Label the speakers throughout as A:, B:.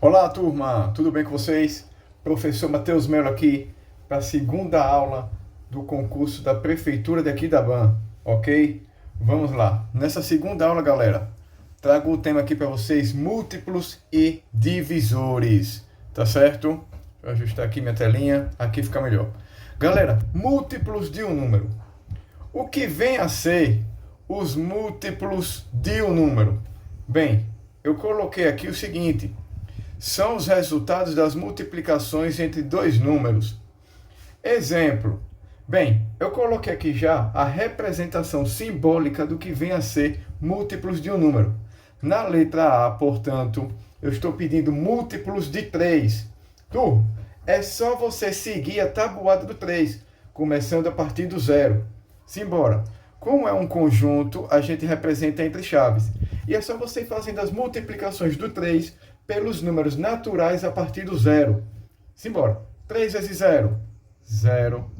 A: Olá, turma! Tudo bem com vocês? Professor Matheus Melo aqui para a segunda aula do concurso da Prefeitura de Aquidauã, ok? Vamos lá. Nessa segunda aula, galera, trago o tema aqui para vocês, múltiplos e divisores, tá certo? Vou ajustar aqui minha telinha, aqui fica melhor. Galera, múltiplos de um número. O que vem a ser os múltiplos de um número? Bem, eu coloquei aqui o seguinte: são os resultados das multiplicações entre dois números. Exemplo. Bem, eu coloquei aqui já a representação simbólica do que vem a ser múltiplos de um número. Na letra A, portanto, eu estou pedindo múltiplos de 3. Turma, é só você seguir a tabuada do 3, começando a partir do zero. Simbora. Como é um conjunto, a gente representa entre chaves. E é só você ir fazendo as multiplicações do 3 pelos números naturais a partir do zero. Simbora. 3 vezes 0, 0.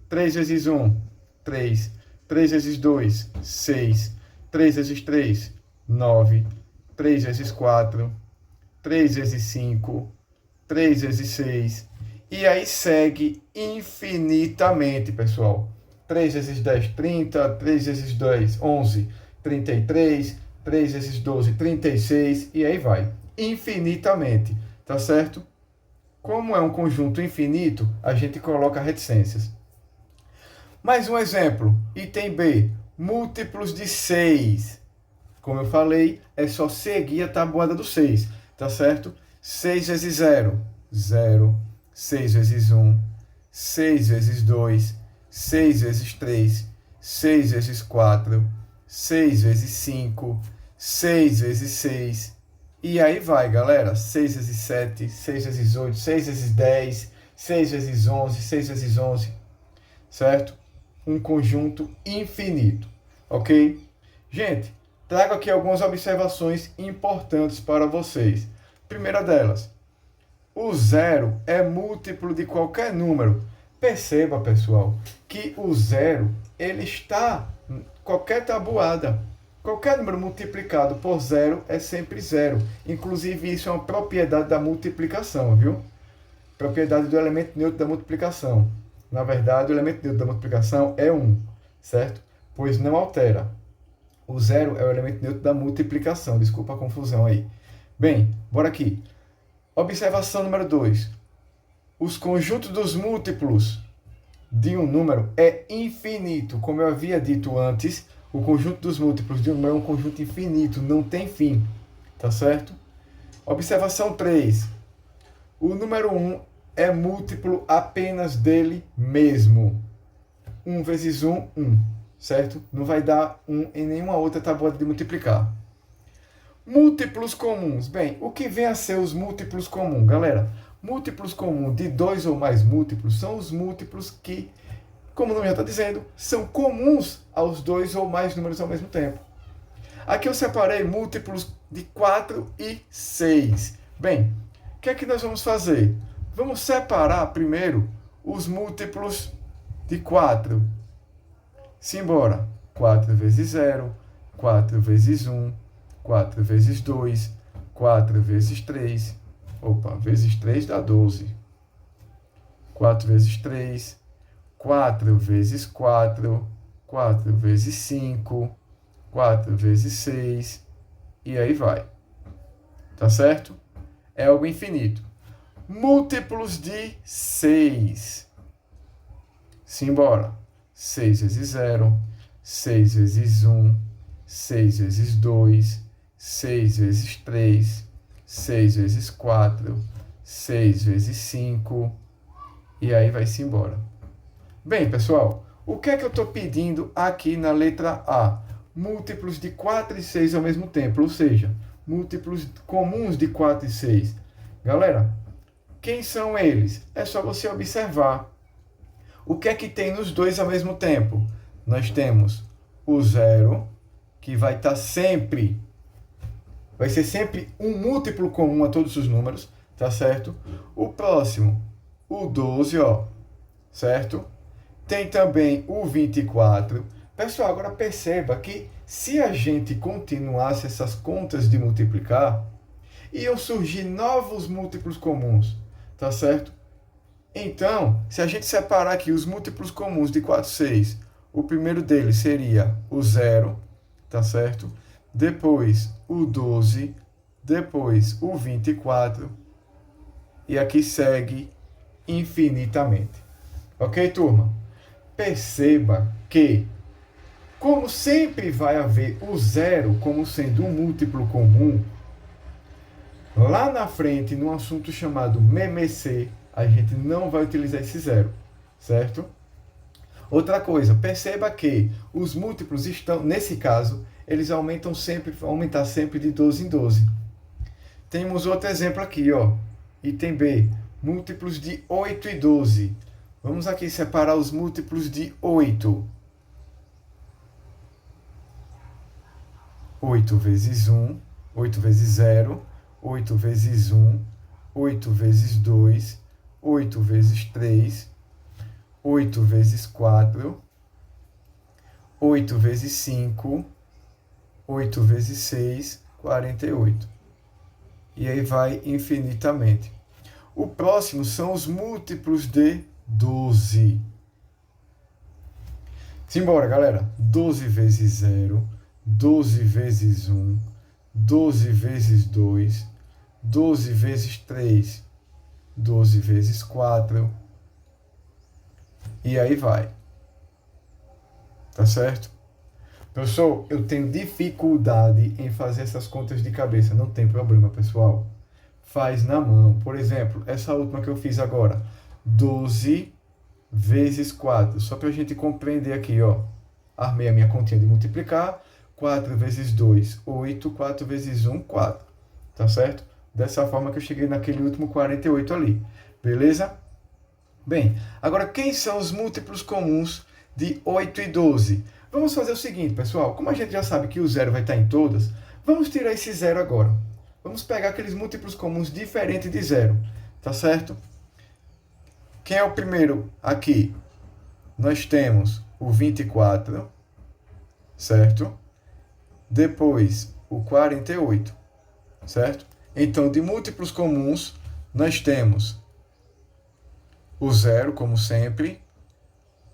A: 3 vezes 1, 3. 3 vezes 2, 6. 3 vezes 3, 9. 3 vezes 4, 3 vezes 5, 3 vezes 6. E aí segue infinitamente, pessoal. 3 vezes 10, 30. 3 vezes 2, 11. 33. 3 vezes 12, 36. E aí vai. Infinitamente. Tá certo? Como é um conjunto infinito, a gente coloca reticências. Mais um exemplo. Item B. Múltiplos de 6. Como eu falei, é só seguir a tabuada do 6. Tá certo? 6 vezes 0, 0. 6 vezes 1, 6 vezes 2, 6 vezes 3, 6 vezes 4, 6 vezes 5, 6 vezes 6. E aí vai, galera. 6 vezes 7, 6 vezes 8, 6 vezes 10, 6 vezes 11, 6 vezes 11. Certo? Um conjunto infinito. Ok? Gente, trago aqui algumas observações importantes para vocês. Primeira delas, o zero é múltiplo de qualquer número. Perceba, pessoal, que o zero ele está em qualquer tabuada. Qualquer número multiplicado por zero é sempre zero. Inclusive, isso é uma propriedade da multiplicação, viu? Propriedade do elemento neutro da multiplicação. Na verdade, o elemento neutro da multiplicação é 1, certo? Pois não altera. O zero é o elemento neutro da multiplicação. Desculpa a confusão aí. Bem, bora aqui. Observação número 2. Os conjuntos dos múltiplos de um número é infinito. Como eu havia dito antes, o conjunto dos múltiplos de um número é um conjunto infinito, não tem fim. Tá certo? Observação 3. O número 1 é múltiplo apenas dele mesmo. 1 vezes 1, 1. Certo? Não vai dar 1 em nenhuma outra tabuada de multiplicar. Múltiplos comuns. Bem, o que vem a ser os múltiplos comuns? Galera, múltiplos comuns de dois ou mais múltiplos são os múltiplos que, como o nome já está dizendo, são comuns aos dois ou mais números ao mesmo tempo. Aqui eu separei múltiplos de 4 e 6. Bem, o que é que nós vamos fazer? Vamos separar primeiro os múltiplos de 4. Simbora. 4 vezes 0, 4 vezes 1, 4 vezes 2, 4 vezes 3. Opa, vezes 3 dá 12. 4 vezes 3, 4 vezes 4, 4 vezes 5, 4 vezes 6, e aí vai. Tá certo? É algo infinito. Múltiplos de 6. Simbora. 6 vezes 0, 6 vezes 1, 6 vezes 2, 6 vezes 3, 6 vezes 4, 6 vezes 5, e aí vai-se embora. Bem, pessoal, o que é que eu estou pedindo aqui na letra A? Múltiplos de 4 e 6 ao mesmo tempo, ou seja, múltiplos comuns de 4 e 6. Galera, quem são eles? É só você observar. O que é que tem nos dois ao mesmo tempo? Nós temos o 0, que vai estar sempre, vai ser sempre um múltiplo comum a todos os números, tá certo? O próximo, o 12, ó, certo? Tem também o 24. Pessoal, agora perceba que se a gente continuasse essas contas de multiplicar, iam surgir novos múltiplos comuns, tá certo? Então, se a gente separar aqui os múltiplos comuns de 4, 6, o primeiro deles seria o 0, tá certo? Depois o 12, depois o 24, e aqui segue infinitamente. Ok, turma? Perceba que, como sempre vai haver o 0 como sendo um múltiplo comum, lá na frente, num assunto chamado MMC, a gente não vai utilizar esse 0, certo? Outra coisa, perceba que os múltiplos estão, nesse caso, eles aumentam sempre, vão aumentar sempre de 12 em 12. Temos outro exemplo aqui, ó. Item B, múltiplos de 8 e 12. Vamos aqui separar os múltiplos de 8. 8 vezes 1, 8 vezes 0, 8 vezes 1, 8 vezes 2, 8 vezes 3, 8 vezes 4, 8 vezes 5, 8 vezes 6, 48. E aí vai infinitamente. O próximo são os múltiplos de 12. Simbora, galera. 12 vezes 0, 12 vezes 1, 12 vezes 2, 12 vezes 3, 12 vezes 4. E aí vai. Tá certo? Professor, eu tenho dificuldade em fazer essas contas de cabeça. Não tem problema, pessoal. Faz na mão. Por exemplo, essa última que eu fiz agora. 12 vezes 4. Só para a gente compreender aqui, ó. Armei a minha continha de multiplicar. 4 vezes 2, 8. 4 vezes 1, 4. Tá certo? Dessa forma que eu cheguei naquele último 48 ali. Beleza? Bem, agora quem são os múltiplos comuns de 8 e 12? Vamos fazer o seguinte, pessoal. Como a gente já sabe que o 0 vai estar em todas, vamos tirar esse 0 agora. Vamos pegar aqueles múltiplos comuns diferentes de 0. Tá certo? Quem é o primeiro aqui? Nós temos o 24, certo? Depois o 48, certo? Então, de múltiplos comuns, nós temos o 0, como sempre,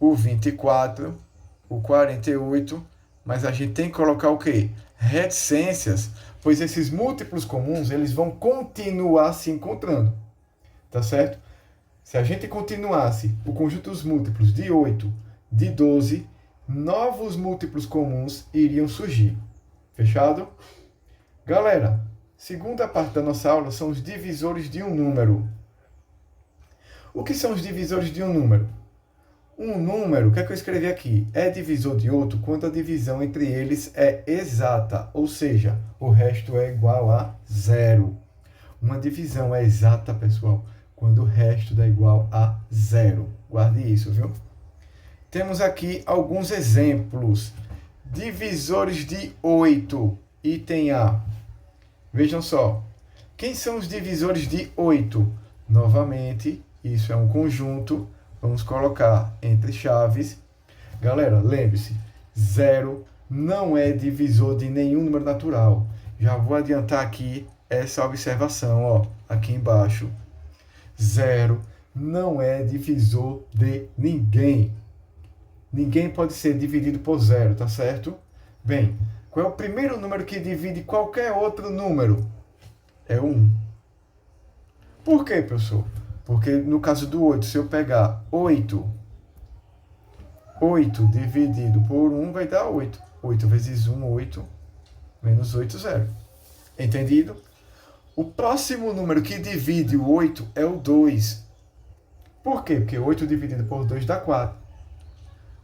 A: o 24, o 48, mas a gente tem que colocar o quê? Reticências, pois esses múltiplos comuns, eles vão continuar se encontrando, tá certo? Se a gente continuasse o conjunto dos múltiplos de 8, de 12, novos múltiplos comuns iriam surgir. Fechado? Galera, segunda parte da nossa aula são os divisores de um número. O que são os divisores de um número? Um número, o que é que eu escrevi aqui? É divisor de outro quando a divisão entre eles é exata, ou seja, o resto é igual a zero. Uma divisão é exata, pessoal, quando o resto dá igual a zero. Guarde isso, viu? Temos aqui alguns exemplos. Divisores de 8, item A. Vejam só. Quem são os divisores de 8? Novamente, isso é um conjunto. Vamos colocar entre chaves. Galera, lembre-se, 0 não é divisor de nenhum número natural. Já vou adiantar aqui essa observação, ó, aqui embaixo. 0 não é divisor de ninguém. Ninguém pode ser dividido por 0, tá certo? Bem, qual é o primeiro número que divide qualquer outro número? É 1. Por quê, professor? Porque no caso do 8, se eu pegar 8 dividido por 1 vai dar 8. 8 vezes 1, 8. Menos 8, 0. Entendido? O próximo número que divide o 8 é o 2. Por quê? Porque 8 dividido por 2 dá 4.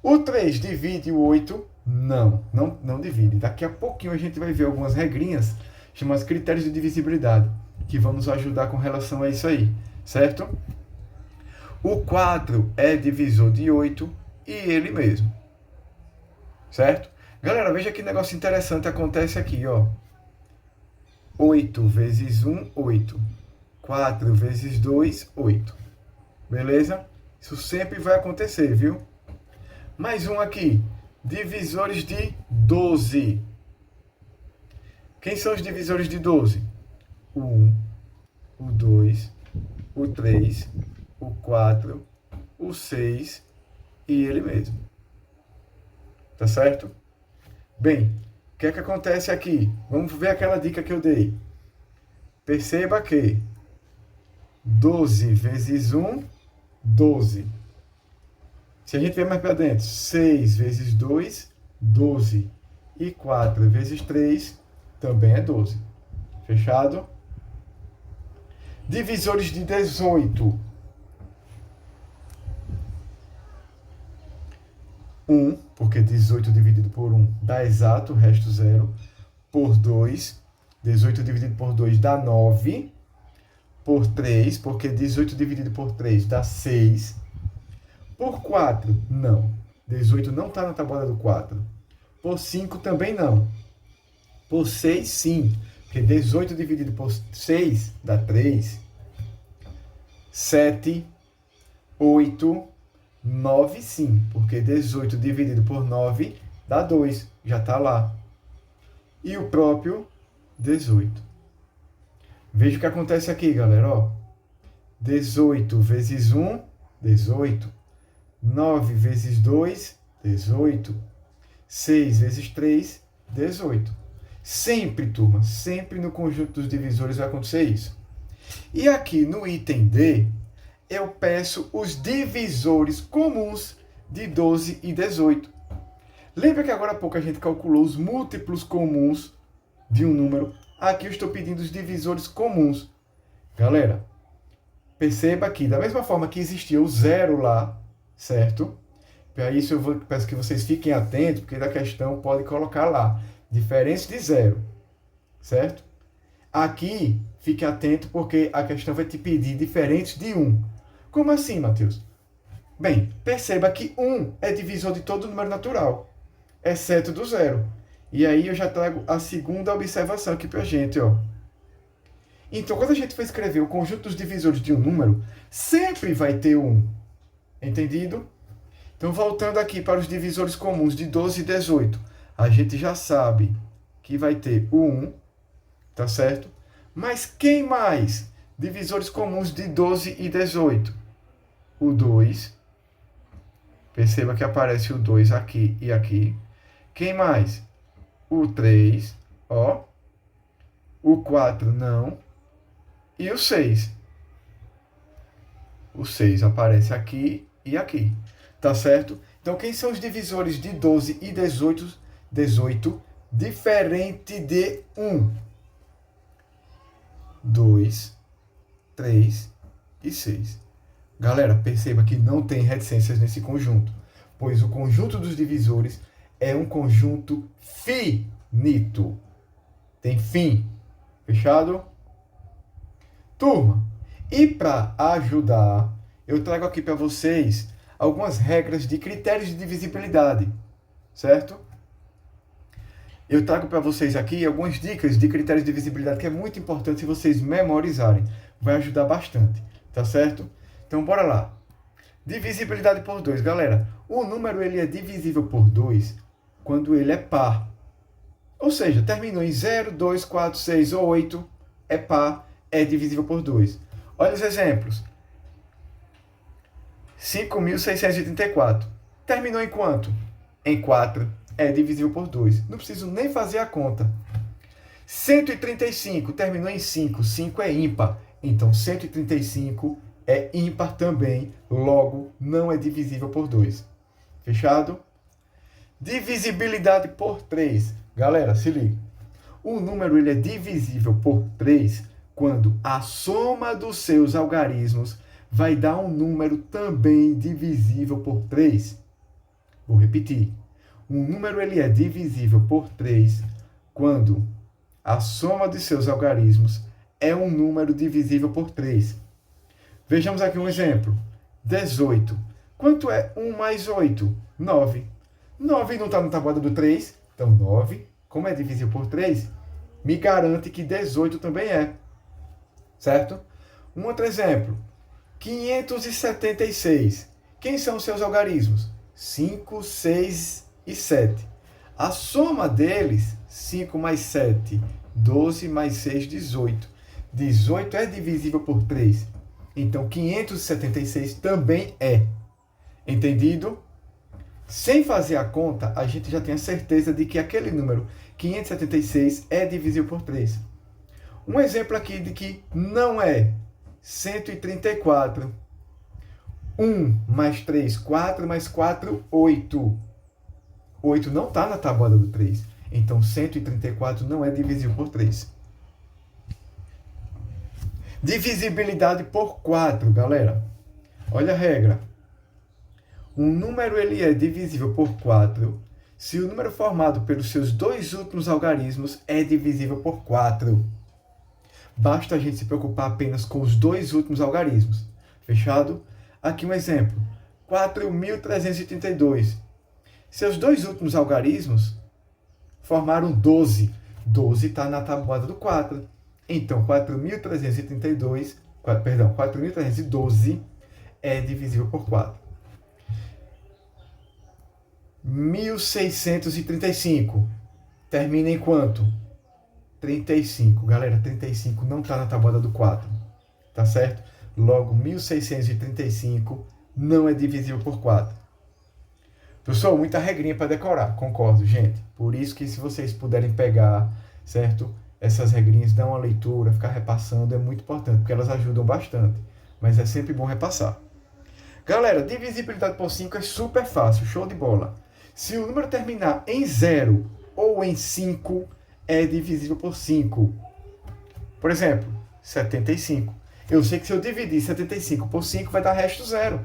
A: O 3 divide o 8? Não divide. Daqui a pouquinho a gente vai ver algumas regrinhas, chamadas critérios de divisibilidade, que vão nos ajudar com relação a isso aí. Certo? O 4 é divisor de 8 e ele mesmo. Certo? Galera, veja que negócio interessante acontece aqui, ó. 8 vezes 1, 8. 4 vezes 2, 8. Beleza? Isso sempre vai acontecer, viu? Mais um aqui. Divisores de 12. Quem são os divisores de 12? o 1, o 2, o 3, o 4, o 6 e ele mesmo. Tá certo? Bem, o que é que acontece aqui? Vamos ver aquela dica que eu dei. Perceba que 12 vezes 1, 12. Se a gente ver mais para dentro, 6 vezes 2, 12. E 4 vezes 3 também é 12. Fechado? Divisores de 18. 1, porque 18 dividido por 1 dá exato, o resto 0. Por 2, 18 dividido por 2 dá 9. Por 3, porque 18 dividido por 3 dá 6. Por 4, não. 18 não está na tabuada do 4. Por 5 também não. Por 6, sim. Porque 18 dividido por 6 dá 3. 7, 8, 9, sim. Porque 18 dividido por 9 dá 2. Já está lá. E o próprio 18. Veja o que acontece aqui, galera. Ó. 18 vezes 1, 18. 9 vezes 2, 18. 6 vezes 3, 18. Sempre, turma, sempre no conjunto dos divisores vai acontecer isso. E aqui no item D, eu peço os divisores comuns de 12 e 18. Lembra que agora há pouco a gente calculou os múltiplos comuns de um número? Aqui eu estou pedindo os divisores comuns. Galera, perceba que da mesma forma que existia o zero lá, certo? Para isso eu peço que vocês fiquem atentos, porque da questão pode colocar lá, diferença de zero, certo? Aqui, fique atento, porque a questão vai te pedir diferentes de 1. Como assim, Matheus? Bem, perceba que 1 é divisor de todo número natural, exceto do zero. E aí eu já trago a segunda observação aqui para a gente, ó. Então, quando a gente for escrever o conjunto dos divisores de um número, sempre vai ter 1. Entendido? Então, voltando aqui para os divisores comuns de 12 e 18, a gente já sabe que vai ter o 1, tá certo? Mas quem mais? Divisores comuns de 12 e 18. O 2. Perceba que aparece o 2 aqui e aqui. Quem mais? O 3, ó. O 4 não. E o 6. O 6 aparece aqui e aqui. Tá certo? Então, quem são os divisores de 12 e 18? 18 diferente de 1. 2, 3 e 6. Galera, perceba que não tem reticências nesse conjunto, pois o conjunto dos divisores é um conjunto finito. Tem fim. Fechado? Turma, e para ajudar, eu trago aqui para vocês algumas regras de critérios de divisibilidade, certo? Eu trago para vocês aqui algumas dicas de critérios de divisibilidade que é muito importante se vocês memorizarem. Vai ajudar bastante, tá certo? Então, bora lá. Divisibilidade por 2. Galera, o número ele é divisível por 2 quando ele é par. Ou seja, terminou em 0, 2, 4, 6 ou 8, é par, é divisível por 2. Olha os exemplos. 5.634. Terminou em quanto? Em 4. É divisível por 2. Não preciso nem fazer a conta. 135. Terminou em 5. 5 é ímpar. Então, 135 é ímpar também. Logo, não é divisível por 2. Fechado? Divisibilidade por 3. Galera, se liga. O número ele é divisível por 3 quando a soma dos seus algarismos vai dar um número também divisível por 3. Vou repetir. Um número ele é divisível por 3 quando a soma de seus algarismos é um número divisível por 3. Vejamos aqui um exemplo. 18. Quanto é 1 mais 8? 9. 9 não está na tabuada do 3, então 9, como é divisível por 3, me garante que 18 também é. Certo? Um outro exemplo. 576. Quem são os seus algarismos? 5, 6 e 7. A soma deles, 5 mais 7, 12 mais 6, 18. 18 é divisível por 3. Então, 576 também é. Entendido? Sem fazer a conta, a gente já tem a certeza de que aquele número 576 é divisível por 3. Um exemplo aqui de que não é 134. 1 mais 3, 4 mais 4, 8. 8 não está na tabuada do 3. Então, 134 não é divisível por 3. Divisibilidade por 4, galera. Olha a regra. Um número ele é divisível por 4 se o número formado pelos seus dois últimos algarismos é divisível por 4. Basta a gente se preocupar apenas com os dois últimos algarismos. Fechado? Aqui um exemplo. 4.332. Seus dois últimos algarismos formaram 12. 12 está na tabuada do 4. Então, 4.312 é divisível por 4. 1.635 termina em quanto? 35. Galera, 35 não está na tabuada do 4. Tá certo? Logo, 1.635 não é divisível por 4. Pessoal, muita regrinha para decorar. Concordo, gente. Por isso que se vocês puderem pegar, certo? Essas regrinhas, dar uma leitura, ficar repassando, é muito importante, porque elas ajudam bastante. Mas é sempre bom repassar. Galera, divisibilidade por 5 é super fácil, show de bola. Se o número terminar em 0 ou em 5, é divisível por 5. Por exemplo, 75. Eu sei que se eu dividir 75 por 5, vai dar resto 0.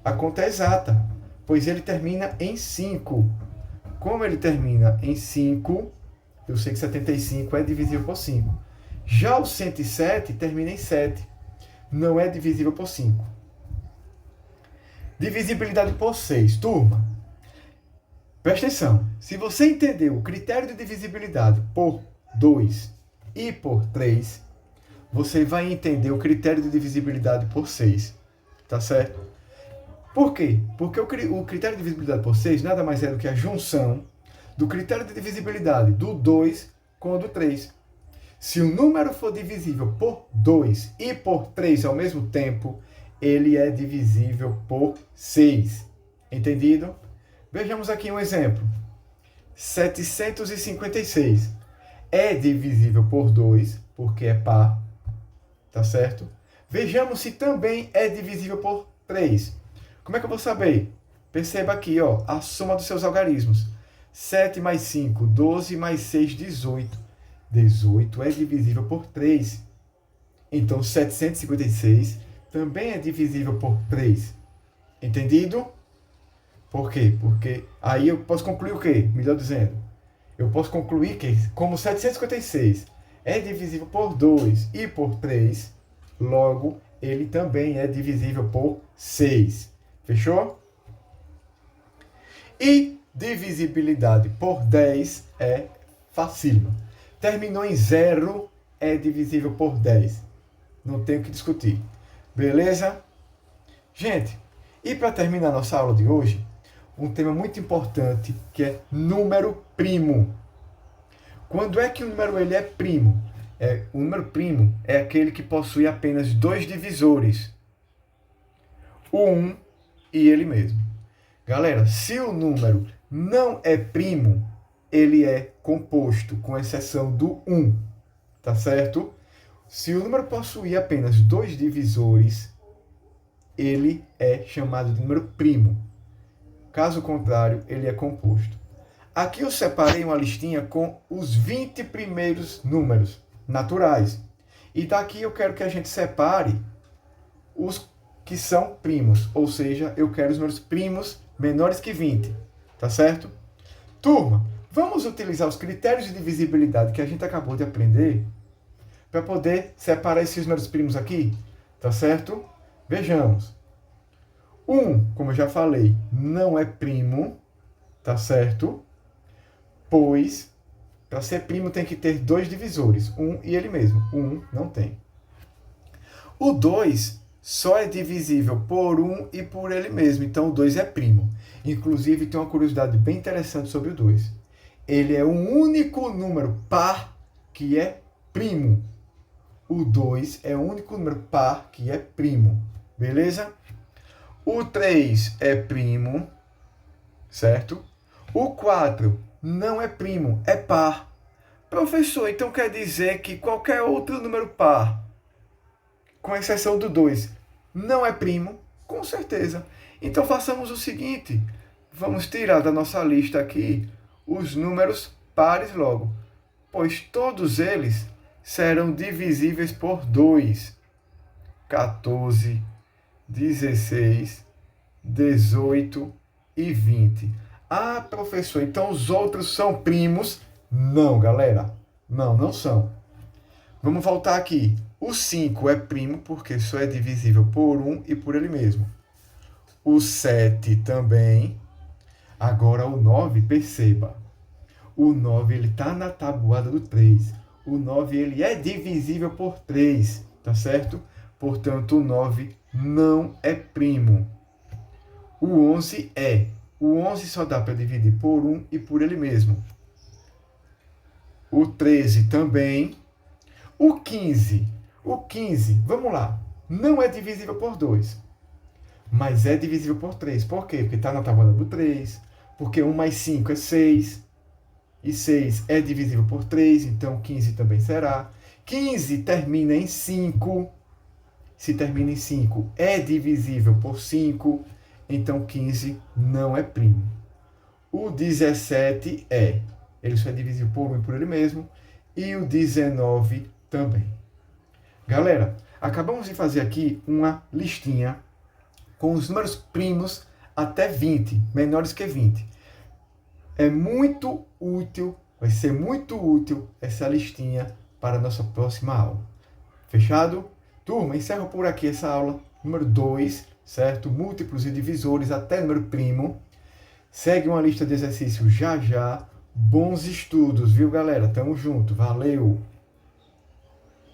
A: A conta é exata, pois ele termina em 5. Como ele termina em 5, eu sei que 75 é divisível por 5. Já o 107 termina em 7. Não é divisível por 5. Divisibilidade por 6. Turma, presta atenção. Se você entendeu o critério de divisibilidade por 2 e por 3, você vai entender o critério de divisibilidade por 6. Tá certo? Por quê? Porque o critério de divisibilidade por 6 nada mais é do que a junção do critério de divisibilidade do 2 com o do 3. Se o número for divisível por 2 e por 3 ao mesmo tempo, ele é divisível por 6. Entendido? Vejamos aqui um exemplo. 756 é divisível por 2, porque é par. Tá certo? Vejamos se também é divisível por 3. Como é que eu vou saber? Perceba aqui, ó, a soma dos seus algarismos. 7 mais 5, 12 mais 6, 18. 18 é divisível por 3. Então, 756 também é divisível por 3. Entendido? Por quê? Porque aí eu posso concluir o quê? Melhor dizendo, eu posso concluir que, como 756 é divisível por 2 e por 3, logo, ele também é divisível por 6. Fechou? E divisibilidade por 10 é facílimo. Terminou em 0, é divisível por 10. Não tem o que discutir. Beleza? Gente, e para terminar nossa aula de hoje, um tema muito importante que é número primo. Quando é que o número ele é primo? O número primo é aquele que possui apenas dois divisores. O 1 e ele mesmo. Galera, se o número não é primo, ele é composto, com exceção do 1. Tá certo? Se o número possuir apenas dois divisores, ele é chamado de número primo. Caso contrário, ele é composto. Aqui eu separei uma listinha com os 20 primeiros números naturais. E daqui eu quero que a gente separe os que são primos. Ou seja, eu quero os números primos menores que 20. Tá certo? Turma, vamos utilizar os critérios de divisibilidade que a gente acabou de aprender para poder separar esses números primos aqui. Tá certo? Vejamos. 1, como eu já falei, não é primo. Tá certo? Pois, para ser primo tem que ter dois divisores, 1 e ele mesmo. 1 não tem. O 2 só é divisível por 1 e por ele mesmo, então o 2 é primo. Inclusive, tem uma curiosidade bem interessante sobre o 2. Ele é o único número par que é primo. O 2 é o único número par que é primo, beleza? O 3 é primo, certo? O 4 não é primo, é par. Professor, então quer dizer que qualquer outro número par, com exceção do 2, não é primo? Com certeza. Então façamos o seguinte, vamos tirar da nossa lista aqui os números pares logo, pois todos eles serão divisíveis por 2. 14, 16, 18 e 20. Ah, professor, então os outros são primos? Não, galera. Não, não são. Vamos voltar aqui. O 5 é primo porque só é divisível por 1 e por ele mesmo. O 7 também. Agora o 9, perceba. O 9 ele está na tabuada do 3. O 9 ele é divisível por 3, tá certo? Portanto, o 9 não é primo. O 11 é. O 11 só dá para dividir por 1 e por ele mesmo. O 13 também. O 15. O 15, vamos lá. Não é divisível por 2. Mas é divisível por 3. Por quê? Porque está na tabuada do 3. Porque 1 mais 5 é 6. E 6 é divisível por 3. Então 15 também será. 15 termina em 5. Se termina em 5, é divisível por 5. Então 15 não é primo. O 17 é. Ele só é divisível por 1 e por ele mesmo. E o 19 também. Galera, acabamos de fazer aqui uma listinha com os números primos até 20, menores que 20. É muito útil, vai ser muito útil essa listinha para a nossa próxima aula. Fechado? Turma, encerro por aqui essa aula número 2, certo? Múltiplos e divisores até número primo. Segue uma lista de exercícios já já. Bons estudos, viu, galera? Tamo junto. Valeu!